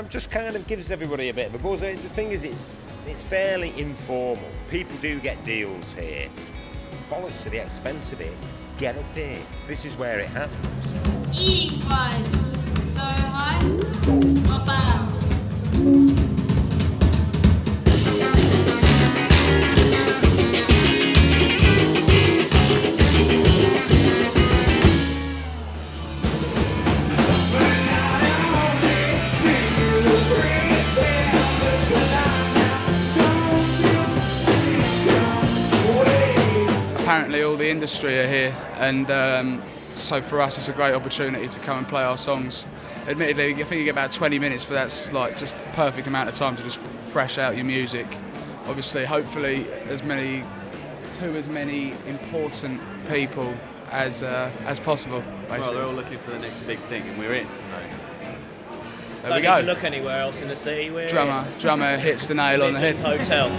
just kind of gives everybody a bit of a buzz. The thing is, it's fairly informal. People do get deals here. Bollocks to the expense of it. Get up here. This is where it happens. Eating price. So high, not bad. Apparently all the industry are here, and so for us it's a great opportunity to come and play our songs. Admittedly, I think you get about 20 minutes, but that's like just the perfect amount of time to just fresh out your music. Obviously, hopefully as many important people as possible, basically. Well, they're all looking for the next big thing, and we're in, so... There we Don't need go. to look anywhere else in the city. We're Drummer hits the nail on the head. Hotel.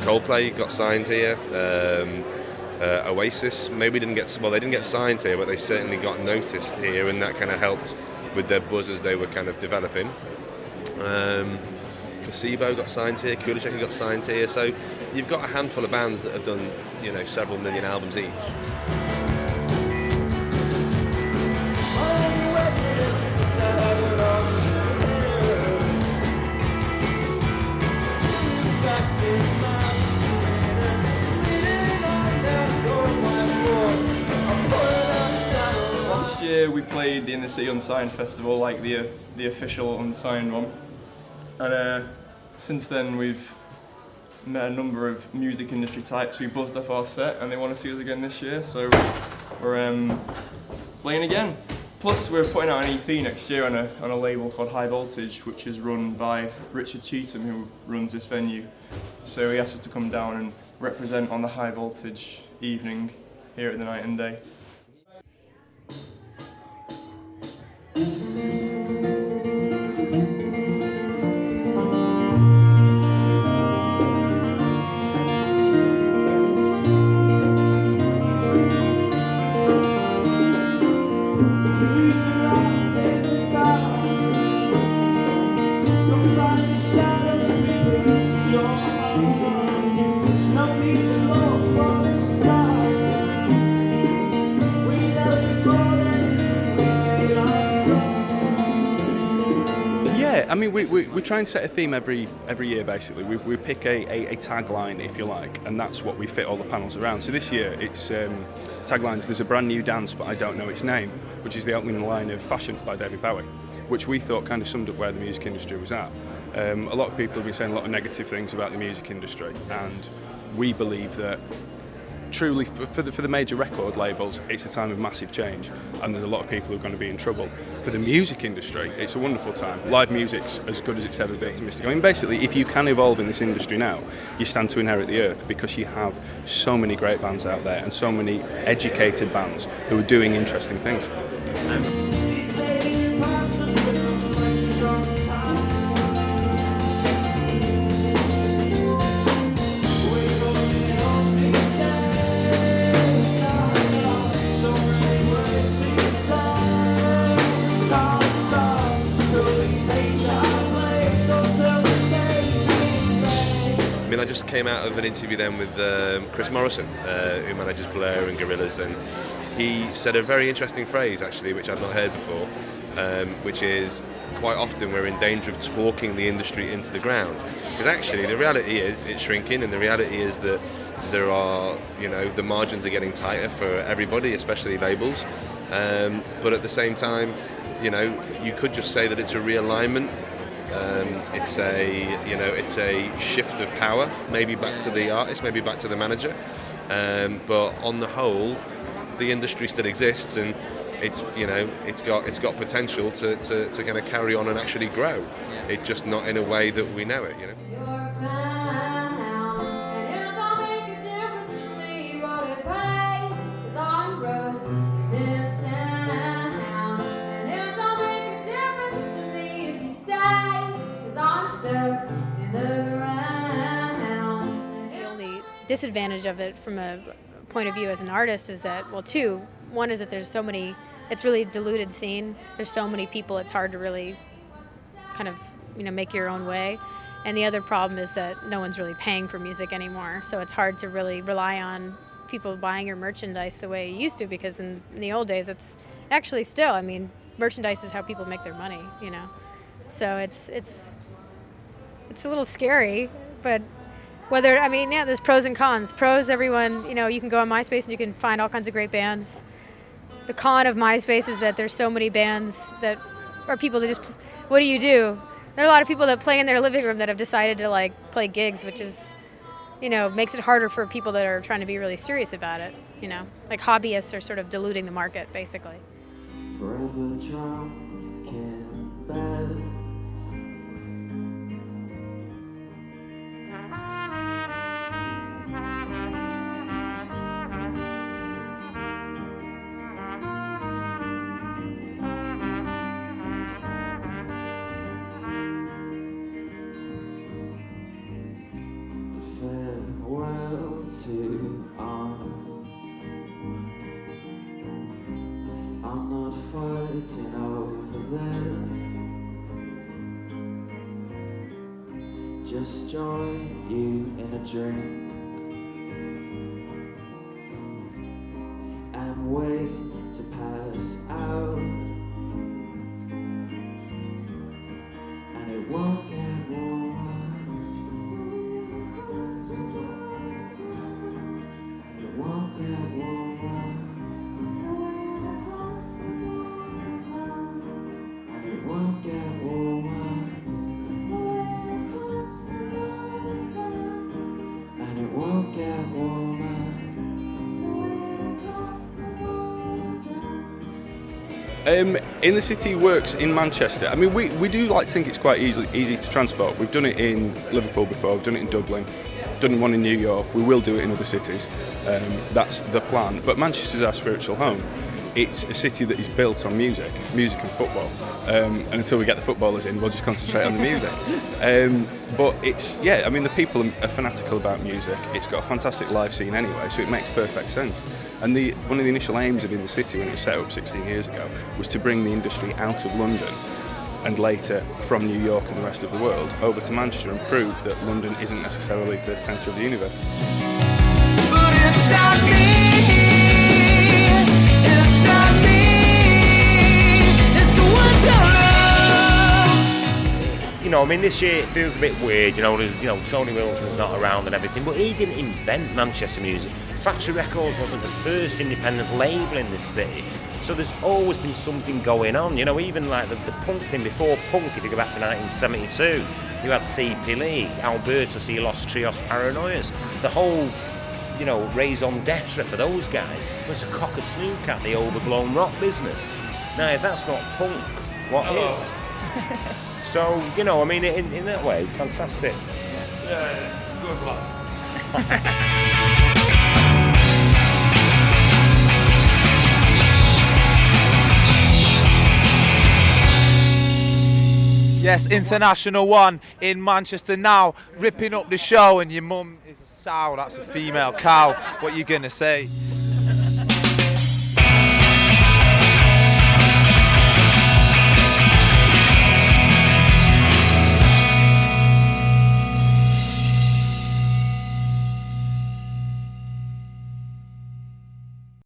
Coldplay got signed here. Oasis maybe didn't get, well, they didn't get signed here, but they certainly got noticed here, and that kind of helped with their buzz as they were kind of developing. Placebo got signed here, Kula Shaker got signed here, so you've got a handful of bands that have done, you know, several million albums each. Last year we played the In the City Unsigned Festival, like the official unsigned one, and since then we've met a number of music industry types who buzzed off our set and they want to see us again this year, so we're playing again. Plus we're putting out an EP next year on a label called High Voltage, which is run by Richard Cheetham, who runs this venue. So he asked us to come down and represent on the High Voltage evening here at the Night and Day. I mean, we try and set a theme every year, basically. We pick a tagline, if you like, and that's what we fit all the panels around. So this year, it's taglines, there's a brand new dance, but I don't know its name, which is the opening line of Fashion by David Bowie, which we thought kind of summed up where the music industry was at. A lot of people have been saying a lot of negative things about the music industry, and we believe that truly, for the major record labels, it's a time of massive change, and there's a lot of people who are going to be in trouble. For the music industry, it's a wonderful time. Live music's as good as it's ever been, optimistic. I mean, basically, if you can evolve in this industry now, you stand to inherit the earth, because you have so many great bands out there and so many educated bands who are doing interesting things. I just came out of an interview then with Chris Morrison, who manages Blur and Gorillaz, and he said a very interesting phrase, actually, which I'd not heard before, which is quite often we're in danger of talking the industry into the ground. Because actually the reality is it's shrinking, and the reality is that there are, you know, the margins are getting tighter for everybody, especially labels. But at the same time, you know, you could just say that it's a realignment. It's a shift of power, maybe back to the artist, maybe back to the manager. But on the whole, the industry still exists, and it's got potential to kind of carry on and actually grow. It's just not in a way that we know it, you know. disadvantage of it from a point of view as an artist is that, well, two. One is that there's so many, it's really diluted scene. There's so many people, it's hard to really kind of, make your own way. And the other problem is that no one's really paying for music anymore. So it's hard to really rely on people buying your merchandise the way you used to, because in the old days, it's actually still, merchandise is how people make their money, So it's a little scary, but there's pros and cons. Pros, everyone, you can go on MySpace and you can find all kinds of great bands. The con of MySpace is that there's so many bands that are people that just, what do you do? There are a lot of people that play in their living room that have decided to play gigs, which is, makes it harder for people that are trying to be really serious about it, Like hobbyists are sort of diluting the market, basically. Forever drunk, can't bear. Farewell to arms. I'm not fighting over this. Just join you in a drink and wait to pass out. And it won't get warmer. It won't get warmer. And it won't get warmer. And it won't get warmer. In the city works in Manchester. We do like to think it's quite easy to transport. We've done it in Liverpool before, we've done it in Dublin, done one in New York, we will do it in other cities. That's the plan. But Manchester's our spiritual home. It's a city that is built on music and football. And until we get the footballers in, we'll just concentrate on the music. But the people are fanatical about music. It's got a fantastic live scene anyway, so it makes perfect sense. And one of the initial aims of In the City when it was set up 16 years ago was to bring the industry out of London and later from New York and the rest of the world over to Manchester and prove that London isn't necessarily the centre of the universe. But it's not me. It's not me. It's the ones around. This year it feels a bit weird. Tony Wilson's not around and everything, but he didn't invent Manchester music. Factory Records wasn't the first independent label in this city. So there's always been something going on, even like the punk thing before punk, if you go back to 1972, you had CP Lee, Alberto C. Los Trios Paranoias, the whole, raison d'etre for those guys was a cock a snook at the overblown rock business. Now, if that's not punk, what is? So, in that way, it's fantastic. Yeah, good luck. Yes, International One in Manchester now, ripping up the show, and your mum is a sow, that's a female cow. What are you going to say?